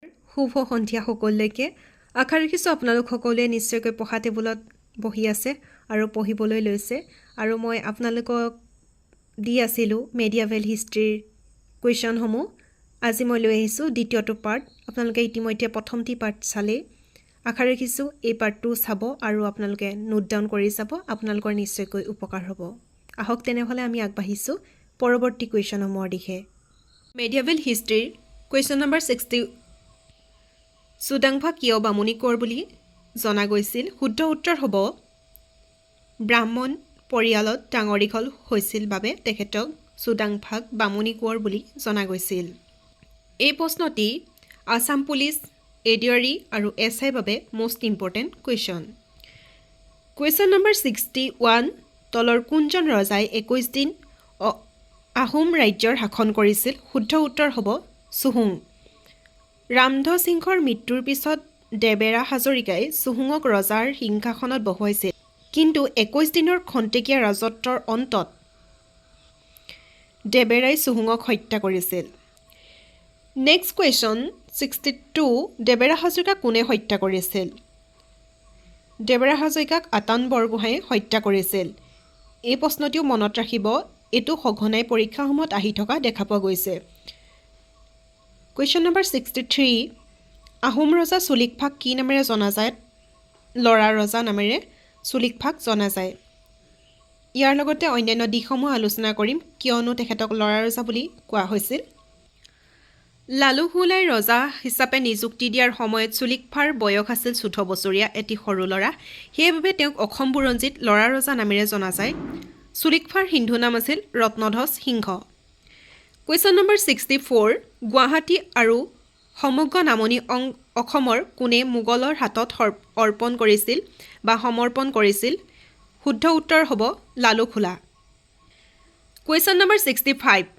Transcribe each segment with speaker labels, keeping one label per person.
Speaker 1: শুভ সন্ধিয়া সকলোকে আশা ৰাখিছোঁ আপোনালোক সকলোৱে নিশ্চয়কৈ পঢ়া টেবুলত বহি আছে আৰু পঢ়িবলৈ লৈছে আৰু মই আপোনালোকক দি আছিলোঁ মেডিয়েভেল হিষ্ট্ৰীৰ কুৱেশ্যনসমূহ আজি মই লৈ আহিছোঁ দ্বিতীয়টো পাৰ্ট আপোনালোকে ইতিমধ্যে প্ৰথমটি পাৰ্ট চালে আশা ৰাখিছোঁ এই পাৰ্টটো চাব আৰু আপোনালোকে নোট ডাউন কৰি চাব আপোনালোকৰ নিশ্চয়কৈ উপকাৰ হ'ব আহক তেনেহ'লে আমি আগবাঢ়িছোঁ পৰৱৰ্তী কুৱেশ্যনসমূহৰ দিশে মেডিয়েভেল হিষ্ট্ৰীৰ কুৱেশ্যন নম্বৰ 60 চুডাংফা কিয় বামুণী কোঁৱৰ বুলি জনা গৈছিল শুদ্ধ উত্তৰ হ'ব ব্ৰাহ্মণ পৰিয়ালত ডাঙৰ দীঘল হৈছিল বাবে তেখেতক চুডাংফাক বামুণী কোঁৱৰ বুলি জনা গৈছিল এই প্ৰশ্নটি আসাম পুলিচ এডিআৰই আৰু এছআইৰ বাবে মোষ্ট ইম্পৰ্টেণ্ট কুৱেশ্যন নম্বৰ 61 তলৰ কোনজন ৰজাই 21 দিন আহোম ৰাজ্যৰ শাসন কৰিছিল শুদ্ধ উত্তৰ হ'ব চুহুং ৰামধ সিংহৰ মৃত্যুৰ পিছত দেবেৰা হাজৰিকাই চুহুঙক ৰজাৰ সিংহাসনত বহোৱাইছিল কিন্তু 21 দিনৰ খন্তেকীয়া ৰাজত্বৰ অন্তত দেবেৰাই চুহুঙক হত্যা কৰিছিল নেক্সট কুৱেশ্যন 62 দেবেৰা হাজৰিকাক কোনে হত্যা কৰিছিল দেবেৰা হাজৰিকাক আতান বৰগোহাঁয়ে হত্যা কৰিছিল এই প্ৰশ্নটিও মনত ৰাখিব এইটো সঘনাই পৰীক্ষাসমূহত আহি থকা দেখা পোৱা গৈছে কুৱেশ্যন নম্বৰ 63 আহোম ৰজা চুলিকফাক কি নামেৰে জনা যায় লৰা ৰজা নামেৰে চুলিকফাক জনা যায় ইয়াৰ লগতে অন্যান্য দিশসমূহ আলোচনা কৰিম কিয়নো তেখেতক লৰা ৰজা বুলি কোৱা হৈছিল লালু হুলাই ৰজা হিচাপে নিযুক্তি দিয়াৰ সময়ত চুলিকফাৰ বয়স আছিল 14 বছৰীয়া এটি সৰু ল'ৰা সেইবাবে তেওঁক অসম বুৰঞ্জীত লৰা ৰজা নামেৰে জনা যায় চুলিকফাৰ হিন্দু নাম আছিল ৰত্নধ্বজ সিংহ কুৱেশ্যন নম্বৰ 64 গুৱাহাটী আৰু সমগ্ৰ নামনি অসমৰ কোনে মোগলৰ হাতত অৰ্পণ কৰিছিল বা সমৰ্পণ কৰিছিল শুদ্ধ উত্তৰ হ'ব লালুখোলা কুৱেশ্যন নম্বৰ 65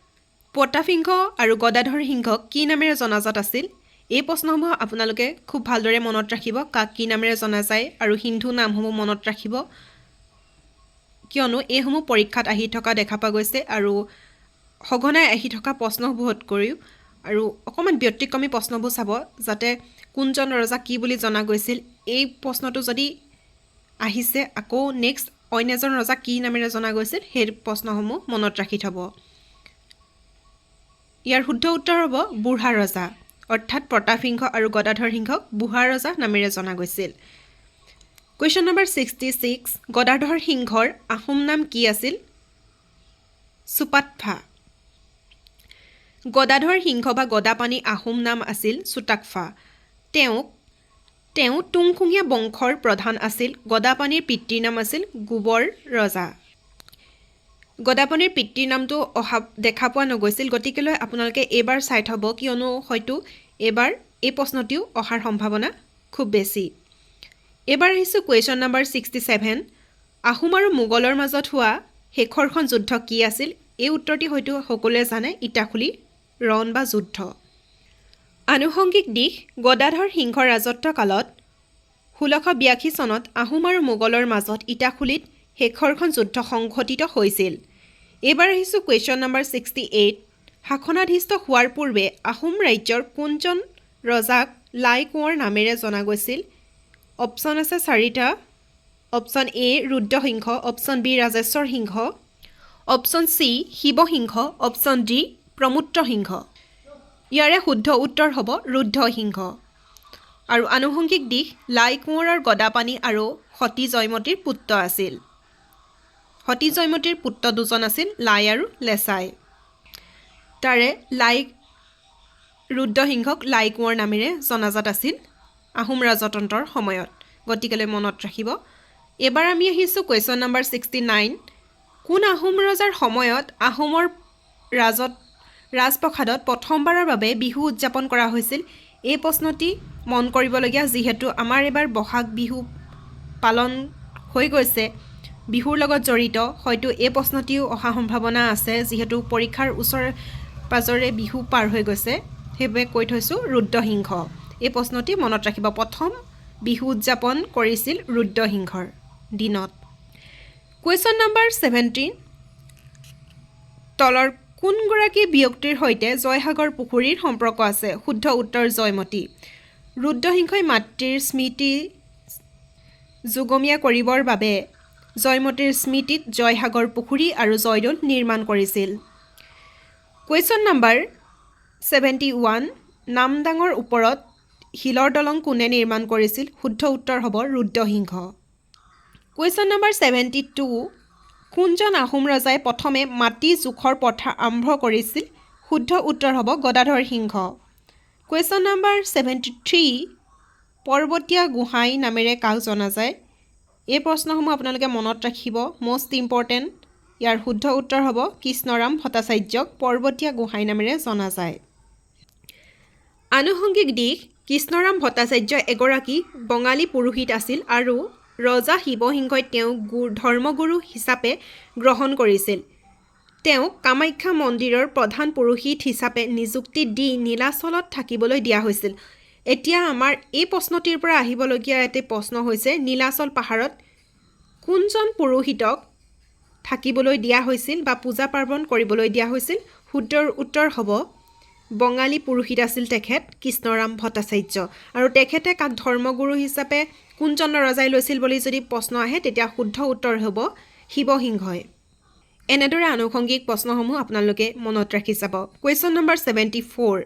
Speaker 1: প্ৰতাপ সিংহ আৰু গদাধৰ সিংহক কি নামেৰে জনাজাত আছিল এই প্ৰশ্নসমূহ আপোনালোকে খুব ভালদৰে মনত ৰাখিব কাক কি নামেৰে জনা যায় আৰু হিন্দু নামসমূহ মনত ৰাখিব কিয়নো এইসমূহ পৰীক্ষাত আহি থকা দেখা পোৱা গৈছে আৰু সঘনাই আহি থকা প্ৰশ্নসমূহত কৰিও আৰু অকণমান ব্যতিক্ৰমী প্ৰশ্নবোৰ চাব যাতে কোনজন ৰজা কি বুলি জনা গৈছিল এই প্ৰশ্নটো যদি আহিছে আকৌ নেক্সট অন্য এজন ৰজা কি নামেৰে জনা গৈছিল সেই প্ৰশ্নসমূহ মনত ৰাখি থ'ব ইয়াৰ শুদ্ধ উত্তৰ হ'ব বুঢ়া ৰজা অৰ্থাৎ প্ৰতাপ সিংহ আৰু গদাধৰ সিংহক বুঢ়া ৰজা নামেৰে জনা গৈছিল কুৱেশ্যন নম্বৰ 66 গদাধৰ সিংহৰ আহোম নাম কি আছিল চুপাতফা গদাধৰ সিংহ বা গদাপাণি আহোম নাম আছিল চুটাকফা তেওঁ তুংখুঙীয়া বংশৰ প্ৰধান আছিল গদাপাণিৰ পিতৃৰ নাম আছিল গোবৰ ৰজা গদাপাণিৰ পিতৃৰ নামটো অহা দেখা পোৱা নগৈছিল গতিকেলৈ আপোনালোকে এইবাৰ চাই থ'ব কিয়নো হয়তো এইবাৰ এই প্ৰশ্নটিও অহাৰ সম্ভাৱনা খুব বেছি এইবাৰ আহিছোঁ কুৱেশ্যন নম্বৰ 67 আহোম আৰু মোগলৰ মাজত হোৱা শেষৰখন যুদ্ধ কি আছিল এই উত্তৰটি হয়তো সকলোৱে জানে ইটাখুলি ৰণ বা যুদ্ধ আনুষংগিক দিশ গদাধৰ সিংহৰ ৰাজত্ব কালত 1682 চনত আহোম আৰু মোগলৰ মাজত ইটাখুলিত শেষৰখন যুদ্ধ সংঘটিত হৈছিল এইবাৰ আহিছোঁ কুৱেশ্যন নম্বৰ 68 শাসনাধীষ্ঠ হোৱাৰ পূৰ্বে আহোম ৰাজ্যৰ কোনজন ৰজাক লাই কোঁৱৰ নামেৰে জনা গৈছিল অপশ্যন আছে 4টা option A Rudrasingha option B Rajeswar Singha option C Shivasingha option D Pramatta Singha ইয়াৰে শুদ্ধ উত্তৰ হ'ব ৰুদ্ৰসিংহ আৰু আনুষংগিক দিশ লাই কোঁৱৰৰ গদাপাণি আৰু সতী জয়মতীৰ পুত্ৰ আছিল সতী জয়মতীৰ পুত্ৰ দুজন আছিল লাই আৰু লেচাই তাৰে ৰুদ্ৰসিংহক লাই কোঁৱৰ নামেৰে জনাজাত আছিল আহোম ৰাজতন্ত্ৰৰ সময়ত গতিকেলৈ মনত ৰাখিব এবাৰ আমি আহিছোঁ কুৱেশ্যন নম্বৰ 69 কোন আহোম ৰজাৰ সময়ত আহোমৰ ৰাজপ্ৰসাদত প্ৰথমবাৰৰ বাবে বিহু উদযাপন কৰা হৈছিল এই প্ৰশ্নটি মন কৰিবলগীয়া যিহেতু আমাৰ এবাৰ বহাগ বিহু পালন হৈ গৈছে বিহুৰ লগত জড়িত হয়তো এই প্ৰশ্নটিও অহা সম্ভাৱনা আছে যিহেতু পৰীক্ষাৰ ওচৰে পাজৰে বিহু পাৰ হৈ গৈছে সেইবাবে কৈ থৈছোঁ ৰুদ্ৰসিংহ এই প্ৰশ্নটি মনত ৰাখিব প্ৰথম বিহু উদযাপন কৰিছিল ৰুদ্ৰসিংহৰ দিনত কুৱেশ্যন নম্বৰ 70 তলৰ কোনগৰাকী ব্যক্তিৰ সৈতে জয়সাগৰ পুখুৰীৰ সম্পৰ্ক আছে শুদ্ধ উত্তৰ জয়মতী ৰুদ্ৰসিংহই মাতৃৰ স্মৃতি যুগমীয়া কৰিবৰ বাবে জয়মতীৰ স্মৃতিত জয়সাগৰ পুখুৰী আৰু জয়দৌল নিৰ্মাণ কৰিছিল কুৱেশ্যন নম্বৰ 71 নামদাঙৰ ওপৰত শিলৰ দলং কোনে নিৰ্মাণ কৰিছিল শুদ্ধ উত্তৰ হ'ব ৰুদ্ৰসিংহ কুৱেশ্যন নম্বৰ 72 কোনজন আহোম ৰজাই প্ৰথমে মাটি জোখৰ প্ৰথা আৰম্ভ কৰিছিল শুদ্ধ উত্তৰ হ'ব গদাধৰ সিংহ কুৱেশ্যন নম্বৰ 73 পৰ্বতীয়া গোহাঁই নামেৰে কাক জনা যায় এই প্ৰশ্নসমূহ আপোনালোকে মনত ৰাখিব most important ইয়াৰ শুদ্ধ উত্তৰ হ'ব কৃষ্ণৰাম ভট্টাচাৰ্যক পৰ্বতীয়া গোহাঁই নামেৰে জনা যায় আনুষংগিক দিশ কৃষ্ণৰাম ভট্টাচাৰ্য এগৰাকী বঙালী পুৰোহিত আছিল আৰু ৰজা শিৱসিংহই তেওঁক ধৰ্মগুৰু হিচাপে গ্ৰহণ কৰিছিল তেওঁক কামাখ্যা মন্দিৰৰ প্ৰধান পুৰোহিত হিচাপে নিযুক্তি দি নীলাচলত থাকিবলৈ দিয়া হৈছিল এতিয়া আমাৰ এই প্ৰশ্নটিৰ পৰা আহিবলগীয়া এটা প্ৰশ্ন হৈছে নীলাচল পাহাৰত কোনজন পুৰোহিতক থাকিবলৈ দিয়া হৈছিল বা পূজা পাৰ্বণ কৰিবলৈ দিয়া হৈছিল শুদ্ধ উত্তৰ হ'ব বঙালী পুৰোহিত আছিল তেখেত কৃষ্ণৰাম ভট্টাচাৰ্য আৰু তেখেতে কাক ধৰ্মগুৰু হিচাপে কোনজন ৰজাই লৈছিল বুলি যদি প্ৰশ্ন আহে তেতিয়া শুদ্ধ উত্তৰ হ'ব শিৱসিংহই এনেদৰে আনুষংগিক প্ৰশ্নসমূহ আপোনালোকে মনত ৰাখি যাব কুৱেশ্যন নম্বৰ 74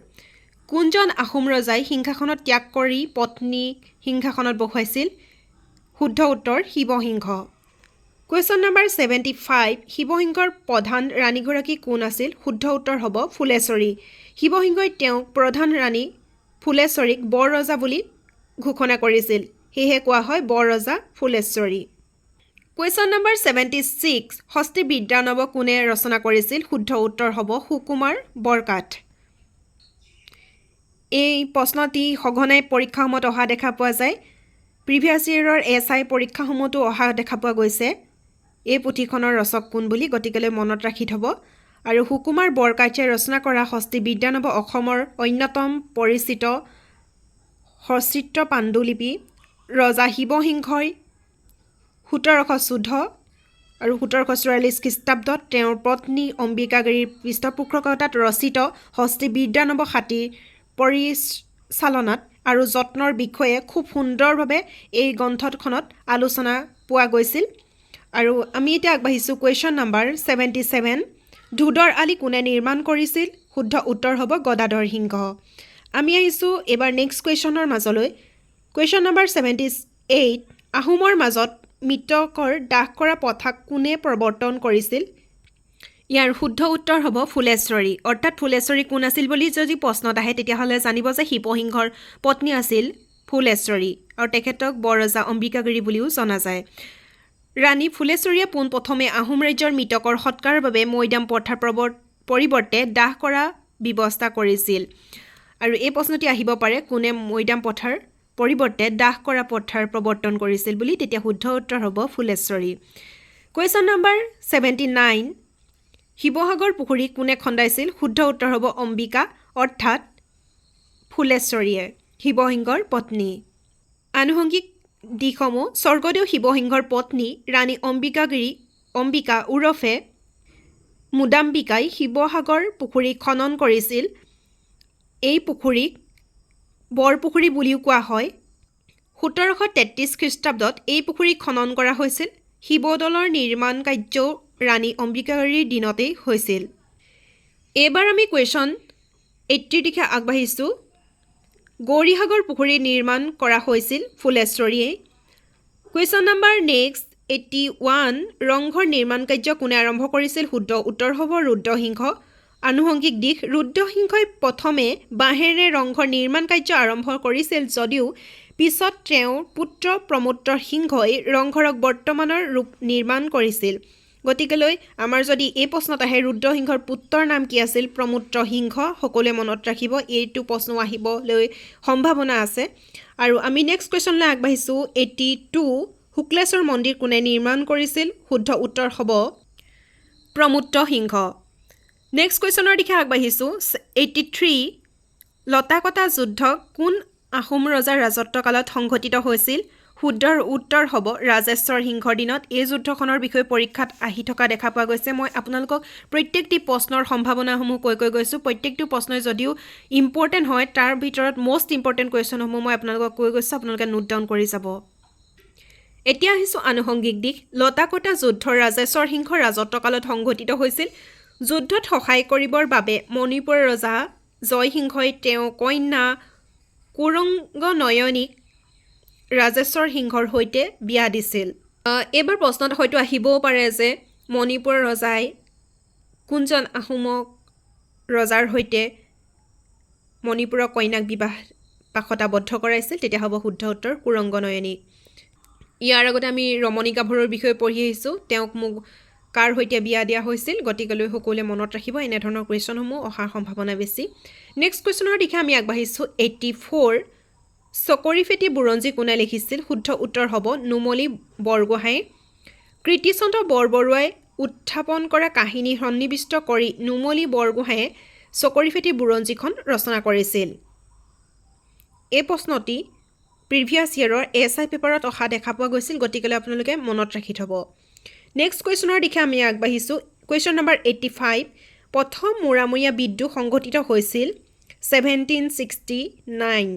Speaker 1: কোনজন আহোম ৰজাই সিংহাসনত ত্যাগ কৰি পত্নীক সিংহাসনত বহাইছিল শুদ্ধ উত্তৰ শিৱসিংহ কুৱেশ্যন নম্বৰ 75 শিৱসিংহৰ প্ৰধান ৰাণীগৰাকী কোন আছিল শুদ্ধ উত্তৰ হ'ব ফুলেশ্বৰী শিৱসিংহই তেওঁক প্ৰধান ৰাণী ফুলেশ্বৰীক বৰ ৰজা বুলি ঘোষণা কৰিছিল সেয়ে কোৱা হয় বৰ ৰজা ফুলেশ্বৰী কুৱেশ্যন নম্বৰ 76 হস্তি বিদ্যানব কোনে ৰচনা কৰিছিল শুদ্ধ উত্তৰ হ'ব সুকুমাৰ বৰকাঠ এই প্ৰশ্নটি সঘনাই পৰীক্ষাসমূহত অহা দেখা পোৱা যায় প্ৰিভিয়াছ ইয়েৰৰ SI পৰীক্ষাসমূহতো অহা দেখা পোৱা গৈছে এই পুথিখনৰ ৰচক কোন বুলি গতিকেলৈ মনত ৰাখি থ'ব আৰু সুকুমাৰ বৰকাইটে ৰচনা কৰা হস্তি বিদ্যানব অসমৰ অন্যতম পৰিচিত সচিত্ৰ পাণ্ডুলিপি ৰজা শিৱসিংহই 1714 আৰু 1744 খ্ৰীষ্টাব্দত তেওঁৰ পত্নী অম্বিকাগিৰিৰ পৃষ্ঠপোষকতাত ৰচিত হস্তি বিদ্যানব হাতীৰ পৰিচালনাত আৰু যত্নৰ বিষয়ে খুব সুন্দৰভাৱে এই গ্ৰন্থখনত আলোচনা পোৱা গৈছিল আৰু আমি এতিয়া আগবাঢ়িছোঁ কুৱেশ্যন নম্বৰ 77 ধুদৰ আলি কোনে নিৰ্মাণ কৰিছিল শুদ্ধ উত্তৰ হ'ব গদাধৰ সিংহ আমি আহিছোঁ এবাৰ নেক্সট কুৱেশ্যনৰ মাজলৈ কুৱেশ্যন নম্বৰ 78 আহোমৰ মাজত মৃতকৰ দাহ কৰা প্ৰথা কোনে প্ৰৱৰ্তন কৰিছিল ইয়াৰ শুদ্ধ উত্তৰ হ'ব ফুলেশ্বৰী অৰ্থাৎ ফুলেশ্বৰী কোন আছিল বুলি যদি প্ৰশ্নত আহে তেতিয়াহ'লে জানিব যে শিৱসিংহৰ পত্নী আছিল ফুলেশ্বৰী আৰু তেখেতক বৰৰজা অম্বিকাগিৰি বুলিও জনা যায় ৰাণী ফুলেশ্বৰীয়ে পোনপ্ৰথমে আহোম ৰাজ্যৰ মৃতকৰ সৎকাৰৰ বাবে মৈদাম প্ৰথাৰ পৰিৱৰ্তে দাহ কৰা ব্যৱস্থা কৰিছিল আৰু এই প্ৰশ্নটি আহিব পাৰে কোনে মৈদাম প্ৰথাৰ পৰিৱৰ্তে দাহ কৰা প্ৰথাৰ প্ৰৱৰ্তন কৰিছিল বুলি তেতিয়া শুদ্ধ উত্তৰ হ'ব ফুলেশ্বৰী কুৱেশ্যন নম্বৰ 79 শিৱসাগৰ পুখুৰী কোনে খন্দাইছিল শুদ্ধ উত্তৰ হ'ব অম্বিকা অৰ্থাৎ ফুলেশ্বৰীয়ে শিৱসিংহৰ পত্নী আনুষংগিক দিশসমূহ স্বৰ্গদেউ শিৱসিংহৰ পত্নী ৰাণী অম্বিকা ওৰফে মুদাম্বিকাই শিৱসাগৰ পুখুৰী খনন কৰিছিল এই পুখুৰীক বৰপুখুৰী বুলিও কোৱা হয় 1733 খ্ৰীষ্টাব্দত এই পুখুৰী খনন কৰা হৈছিল শিৱদৌলৰ নিৰ্মাণ কাৰ্যও ৰাণী অম্বিকাগিৰিৰ দিনতেই হৈছিল এইবাৰ আমি কুৱেশ্যন 80 দিশে আগবাঢ়িছোঁ গৌৰীসাগৰ পুখুৰী নিৰ্মাণ কৰা হৈছিল ফুলেশ্বৰীয়ে কুৱেশ্যন নম্বৰ নেক্সট 81 ৰংঘৰ নিৰ্মাণ কাৰ্য কোনে আৰম্ভ কৰিছিল শুদ্ধ উত্তৰ হ'ব ৰুদ্ৰসিংহ আনুষংগিক দিশ ৰুদ্ৰসিংহই প্ৰথমে বাঁহেৰে ৰংঘৰ নিৰ্মাণ কাৰ্য আৰম্ভ কৰিছিল যদিও পিছত তেওঁৰ পুত্ৰ প্ৰমোত্ৰ সিংহই ৰংঘৰক বৰ্তমানৰ ৰূপ নিৰ্মাণ কৰিছিল গতিকেলৈ আমাৰ যদি এই প্ৰশ্নত আহে ৰুদ্ৰসিংহৰ পুত্ৰৰ নাম কি আছিল প্ৰমোত্ৰ সিংহ সকলোৱে মনত ৰাখিব এইটো প্ৰশ্ন আহিবলৈ সম্ভাৱনা আছে আৰু আমি নেক্সট কুৱেশ্যনলৈ আগবাঢ়িছোঁ 82 শুক্লেশ্বৰ মন্দিৰ কোনে নিৰ্মাণ কৰিছিল শুদ্ধ উত্তৰ হ'ব প্ৰমোত্ৰ সিংহ নেক্সট কুৱেশ্যনৰ দিশে আগবাঢ়িছোঁ 83 লতাকটা যুদ্ধ কোন আহোম ৰজাৰ ৰাজত্বকালত সংঘটিত হৈছিল শুদ্ধৰ উত্তৰ হ'ব ৰাজেশ্বৰ সিংহৰ দিনত। এই যুদ্ধখনৰ বিষয়ে পৰীক্ষাত আহি থকা দেখা পোৱা গৈছে। মই আপোনালোকক প্ৰত্যেকটি প্ৰশ্নৰ সম্ভাৱনাসমূহ কৈ গৈছোঁ। প্ৰত্যেকটো প্ৰশ্নই যদিও ইম্পৰ্টেণ্ট হয়, তাৰ ভিতৰত মষ্ট ইম্পৰ্টেণ্ট কুৱেশ্যনসমূহ মই আপোনালোকক কৈ গৈছোঁ, আপোনালোকে নোট ডাউন কৰি যাব। এতিয়া আহিছোঁ আনুষংগিক দিশ। লতাকটা যুদ্ধ ৰাজেশ্বৰ সিংহৰ ৰাজত্বকালত সংঘটিত হৈছিল। যুদ্ধত সহায় কৰিবৰ বাবে মণিপুৰৰ ৰজা জয়সিংহই তেওঁৰ কন্যা কুৰংগনয়নীক ৰাজেশ্বৰ সিংহৰ সৈতে বিয়া দিছিল। এইবাৰ প্ৰশ্নত হয়তো আহিবও পাৰে যে মণিপুৰৰ ৰজাই কোনজন আহোমক ৰজাৰ সৈতে মণিপুৰৰ কন্যাক বিবাহ পাশত কৰাইছিল, তেতিয়া হ'ব শুদ্ধ উত্তৰ কুৰংগনয়নী। ইয়াৰ আগতে আমি ৰমণী গাভৰুৰ বিষয়ে পঢ়ি আহিছোঁ। তেওঁক মোক কাৰ সৈতে বিয়া দিয়া হৈছিল, গতিকেলৈ সকলোৱে মনত ৰাখিব। এনেধৰণৰ কুৱেশ্যনসমূহ অহাৰ সম্ভাৱনা বেছি। নেক্সট কুৱেশ্যনৰ দিশে আমি আগবাঢ়িছোঁ। 84 চকৰি ফেটি বুৰঞ্জী কোনে লিখিছিল? শুদ্ধ উত্তৰ হ'ব নুমলী বৰগোহাঁই। কীৰ্তিচন্দ্ৰ বৰবৰুৱাই উত্থাপন কৰা কাহিনী সন্নিৱিষ্ট কৰি নুমলী বৰগোহাঁয়ে চকৰি ফেটি বুৰঞ্জীখন ৰচনা কৰিছিল। এই প্ৰশ্নটি প্ৰিভিয়াছ ইয়েৰৰ SI পেপাৰত অহা দেখা পোৱা গৈছিল, গতিকেলৈ আপোনালোকে মনত ৰাখি থ'ব। নেক্সট কুৱেশ্যনৰ দিশে আমি আগবাঢ়িছোঁ। কুৱেশ্যন নম্বৰ 85 প্ৰথম মোৰামূৰীয়া বিদ্ৰোহ সংঘটিত হৈছিল 1769।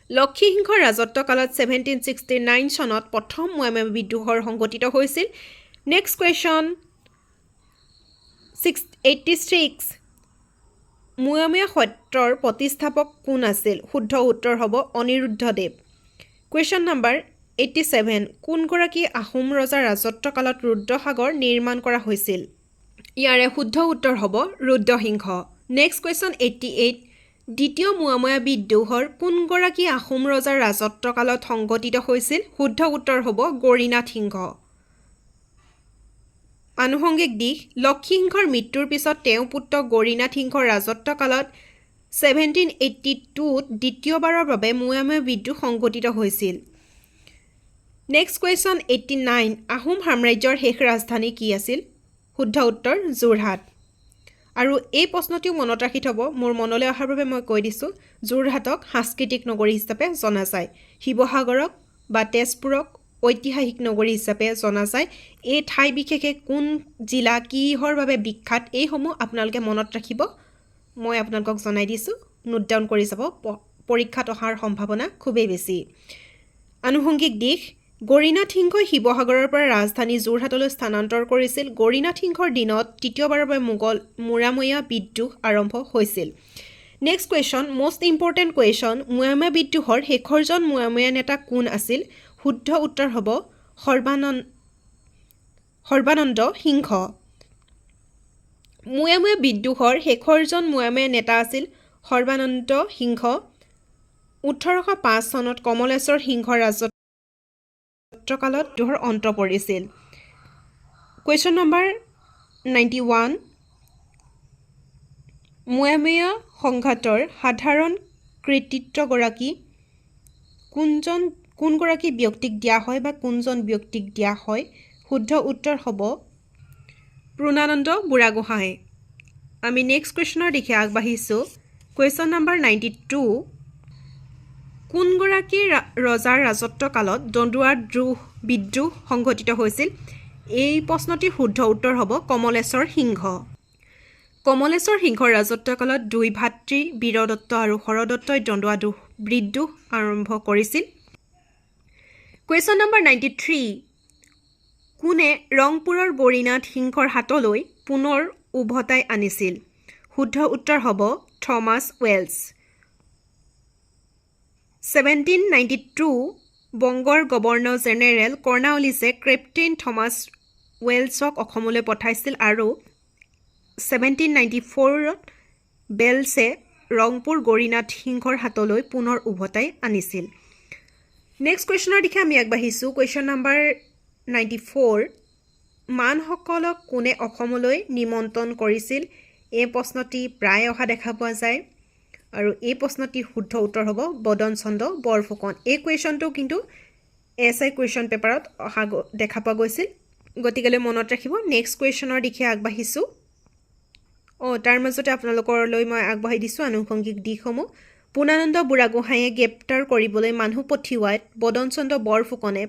Speaker 1: লক্ষ্মীসিংহৰ ৰাজত্বকালত 1769 চনত প্ৰথম মোৱামৰীয়া বিদ্ৰোহৰ সংঘটিত হৈছিল। নেক্সট কুৱেশ্যন 86 মোৱামৰীয়া সত্যৰ প্ৰতিষ্ঠাপক কোন আছিল? শুদ্ধ উত্তৰ হ'ব অনিৰুদ্ধদেৱ। কুৱেশ্যন নম্বৰ 87 কোনগৰাকী আহোম ৰজাৰ ৰাজত্বকালত ৰুদ্ৰসাগৰ নিৰ্মাণ কৰা হৈছিল? ইয়াৰে শুদ্ধ উত্তৰ হ'ব ৰুদ্ৰসিংহ। নেক্সট কুৱেশ্যন 88 দ্বিতীয় মোৱামৰীয়া বিদ্ৰোহৰ কোনগৰাকী আহোম ৰজাৰ ৰাজত্বকালত সংঘটিত হৈছিল? শুদ্ধ উত্তৰ হ'ব গৌৰীনাথ সিংহ। আনুষংগিক দিশ লক্ষ্মীসিংহৰ মৃত্যুৰ পিছত তেওঁৰ পুত্ৰ গৌৰীনাথ সিংহৰ ৰাজত্বকালত 1782ত দ্বিতীয়বাৰৰ বাবে মোৱামৰীয়া বিদ্ৰোহ সংঘটিত হৈছিল। নেক্সট কুৱেশ্যন 89 আহোম সাম্ৰাজ্যৰ শেষ ৰাজধানী কি আছিল? শুদ্ধ উত্তৰ যোৰহাট। আৰু এই প্ৰশ্নটিও মনত ৰাখি থ'ব, মোৰ মনলৈ অহাৰ বাবে মই কৈ দিছোঁ। যোৰহাটক সাংস্কৃতিক নগৰী হিচাপে জনা যায়। শিৱসাগৰক বা তেজপুৰক ঐতিহাসিক নগৰী হিচাপে জনা যায়। এই ঠাই বিশেষে কোন জিলা কিহৰ বাবে বিখ্যাত, এইসমূহ আপোনালোকে মনত ৰাখিব। মই আপোনালোকক জনাই দিছোঁ, নোট ডাউন কৰি যাব। পৰীক্ষাত অহাৰ সম্ভাৱনা খুবেই বেছি। আনুষংগিক দিশ গৌৰীনাথ সিংহই শিৱসাগৰৰ পৰা ৰাজধানী যোৰহাটলৈ স্থানান্তৰ কৰিছিল। গৌৰীনাথ সিংহৰ দিনত তৃতীয়বাৰৰ বাবে মোৱামৰীয়া বিদ্ৰোহ আৰম্ভ হৈছিল। Next question most important question Moamoria বিদ্ৰোহৰ শেষৰজন মোৱামৰীয়া নেতা কোন আছিল? শুদ্ধ উত্তৰ হ'ব সৰ্বানন্দ সিংহ। মোৱামৰীয়া বিদ্ৰোহৰ শেষৰজন মোৱামৰীয়া নেতা আছিল সৰ্বানন্দ সিংহ। 1805 চনত কমলেশ্বৰ সিংহৰ ৰাজত্বকালত বিদ্ৰোহৰ অন্ত পৰিছিল। কুৱেশ্যন নম্বৰ 91 মোৱামৰীয়া সংঘাতৰ সাধাৰণ কৃতিত্বগৰাকী কোনগৰাকী ব্যক্তিক দিয়া হয় বা কোনজন ব্যক্তিক দিয়া হয়? শুদ্ধ উত্তৰ হ'ব পূৰ্ণানন্দ বুঢ়াগোহাঁই। আমি নেক্সট কুৱেশ্যনৰ দিশে আগবাঢ়িছোঁ। কুৱেশ্যন নম্বৰ 92 কোনগৰাকী ৰজাৰ ৰাজত্বকালত দন্দুৱা বিদ্ৰোহ সংঘটিত হৈছিল? এই প্ৰশ্নটিৰ শুদ্ধ উত্তৰ হ'ব কমলেশ্বৰ সিংহ। কমলেশ্বৰ সিংহৰ ৰাজত্বকালত দুই ভাতৃ বীৰদত্ত আৰু হৰদত্তই দন্দুৱা বিদ্ৰোহ আৰম্ভ কৰিছিল। কুৱেশ্যন নম্বৰ 93 কোনে ৰংপুৰৰ গৌৰীনাথ সিংহৰ হাতলৈ পুনৰ উভতাই আনিছিল? শুদ্ধ উত্তৰ হ'ব থমাছ ৱেলছ। 1792 বংগৰ গভৰ্ণৰ জেনেৰেল কৰ্ণৱালিছে কেপ্টেইন থমাছ ৱেলছক অসমলৈ পঠাইছিল আৰু 1794ত ৱেলছে ৰংপুৰ গৌৰীনাথ সিংহৰ হাতলৈ পুনৰ উভতাই আনিছিল। নেক্সট কুৱেশ্যনৰ দিশে আমি আগবাঢ়িছোঁ। কুৱেশ্যন নম্বৰ 94 মানসকলক কোনে অসমলৈ নিমন্ত্ৰণ কৰিছিল? এই প্ৰশ্নটি প্ৰায় অহা দেখা পোৱা যায় আৰু এই প্ৰশ্নটিৰ শুদ্ধ উত্তৰ হ'ব বদন চন্দ্ৰ বৰফুকন। এই কুৱেশ্যনটো কিন্তু SI কুৱেশ্যন পেপাৰত অহা দেখা পোৱা গৈছিল, গতিকেলৈ মনত ৰাখিব। নেক্সট কুৱেশ্যনৰ দিশে আগবাঢ়িছোঁ। তাৰ মাজতে আপোনালোকলৈ মই আগবঢ়াই দিছোঁ আনুষংগিক দিশসমূহ। পূৰ্ণানন্দ বুঢ়াগোহাঁয়ে গ্ৰেপ্তাৰ কৰিবলৈ মানুহ পঠিওৱাত বদনচন্দ্ৰ বৰফুকনে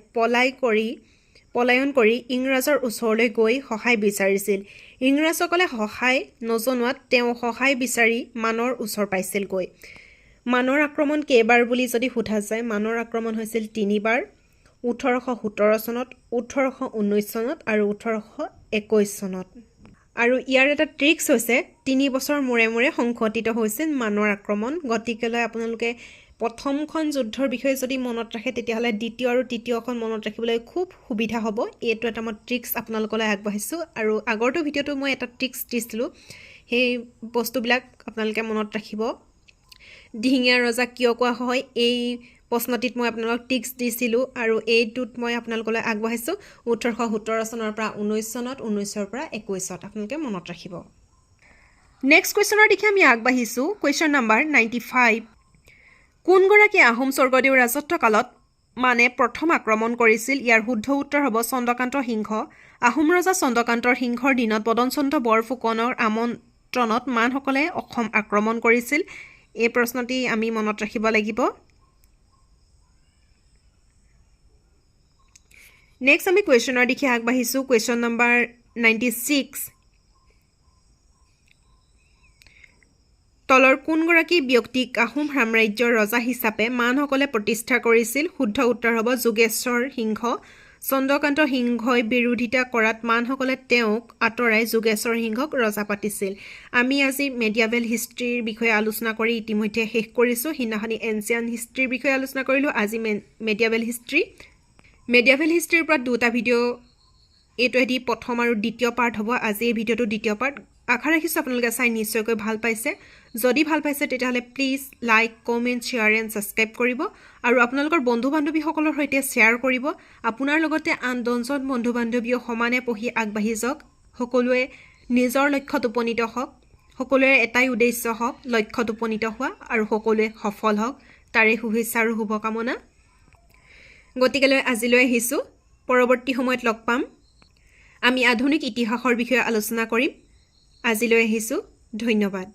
Speaker 1: পলায়ন কৰি ইংৰাজৰ ওচৰলৈ গৈ সহায় বিচাৰিছিল। ইংৰাজসকলে সহায় নজনোৱাত তেওঁ সহায় বিচাৰি মানৰ ওচৰ পাইছিলগৈ। মানৰ আক্ৰমণ কেইবাৰ বুলি যদি সোধা যায়, মানৰ আক্ৰমণ হৈছিল 3 বাৰ, 1817 চনত, 1819 চনত আৰু 1821 চনত। আৰু ইয়াৰ এটা ট্ৰিক্স হৈছে 3 বছৰ মূৰে মূৰে সংঘটিত হৈছিল মানৰ আক্ৰমণ। গতিকেলৈ আপোনালোকে প্ৰথমখন যুদ্ধৰ বিষয়ে যদি মনত ৰাখে তেতিয়াহ'লে দ্বিতীয় আৰু তৃতীয়খন মনত ৰাখিবলৈ খুব সুবিধা হ'ব। এইটো এটা মই ট্ৰিক্স আপোনালোকলৈ আগবঢ়াইছোঁ আৰু আগৰটো ভিডিঅ'টো মই এটা ট্ৰিক্স দিছিলোঁ, সেই বস্তুবিলাক আপোনালোকে মনত ৰাখিব। দিহিঙীয়া ৰজা কিয় কোৱা হয় এই প্ৰশ্নটিত মই আপোনালোকক ট্ৰিক্স দিছিলোঁ আৰু এইটোত মই আপোনালোকলৈ আগবঢ়াইছোঁ 1817 চনৰ পৰা 19 চনত, 19ৰ পৰা 21ত। আপোনালোকে মনত ৰাখিব। নেক্সট কুৱেশ্যনৰ দিশে আমি আগবাঢ়িছোঁ। Question number 95। কোনগৰাকী আহোম স্বৰ্গদেউ ৰাজত্ব কালত মানে প্ৰথম আক্ৰমণ কৰিছিল? ইয়াৰ শুদ্ধ উত্তৰ হ'ব চন্দ্ৰকান্ত সিংহ। আহোম ৰজা চন্দ্ৰকান্ত সিংহৰ দিনত বদনচন্দ্ৰ বৰফুকনৰ আমন্ত্ৰণত মানসকলে অসম আক্ৰমণ কৰিছিল। এই প্ৰশ্নটি আমি মনত ৰাখিব লাগিব। নেক্সট আমি কুৱেশ্যনৰ দিশে আগবাঢ়িছোঁ। Question number 96। তলৰ কোনগৰাকী ব্যক্তিক আহোম সাম্ৰাজ্যৰ ৰজা হিচাপে মানসকলে প্ৰতিষ্ঠা কৰিছিল? শুদ্ধ উত্তৰ হ'ব যোগেশ্বৰ সিংহ। চন্দ্ৰকান্ত সিংহই বিৰোধিতা কৰাত মানসকলে তেওঁক আঁতৰাই যোগেশ্বৰ সিংহক ৰজা পাতিছিল। আমি আজি মেডিয়েভেল হিষ্ট্ৰীৰ বিষয়ে আলোচনা কৰি ইতিমধ্যে শেষ কৰিছোঁ। সিদিনাখনি এনচিয়েণ্ট হিষ্ট্ৰীৰ বিষয়ে আলোচনা কৰিলোঁ, আজি মেডিয়েভেল হিষ্ট্ৰী। মেডিয়েভেল হিষ্ট্ৰীৰ ওপৰত 2টা ভিডিঅ', এইটো এটি প্ৰথম আৰু দ্বিতীয় পাৰ্ট হ'ব। আজি এই ভিডিঅ'টো দ্বিতীয় পাৰ্ট। আশা ৰাখিছোঁ আপোনালোকে চাই নিশ্চয়কৈ ভাল পাইছে। যদি ভাল পাইছে তেতিয়াহ'লে please like, comment, share and subscribe কৰিব আৰু আপোনালোকৰ বন্ধু বান্ধৱীসকলৰ সৈতে শ্বেয়াৰ কৰিব। আপোনাৰ লগতে আন 10জন বন্ধু বান্ধৱীও সমানে পঢ়ি আগবাঢ়ি যাওক। সকলোৱে নিজৰ লক্ষ্যত উপনীত হওক। সকলোৰে এটাই উদ্দেশ্য হওক লক্ষ্যত উপনীত হোৱা আৰু সকলোৱে সফল হওক, তাৰে শুভেচ্ছা আৰু শুভকামনা। গতিকেলৈ আজিলৈ আহিছোঁ। পৰৱৰ্তী সময়ত লগ পাম। আমি আধুনিক ইতিহাসৰ বিষয়ে আলোচনা কৰিম। আজিলৈ আহিছোঁ। ধন্যবাদ।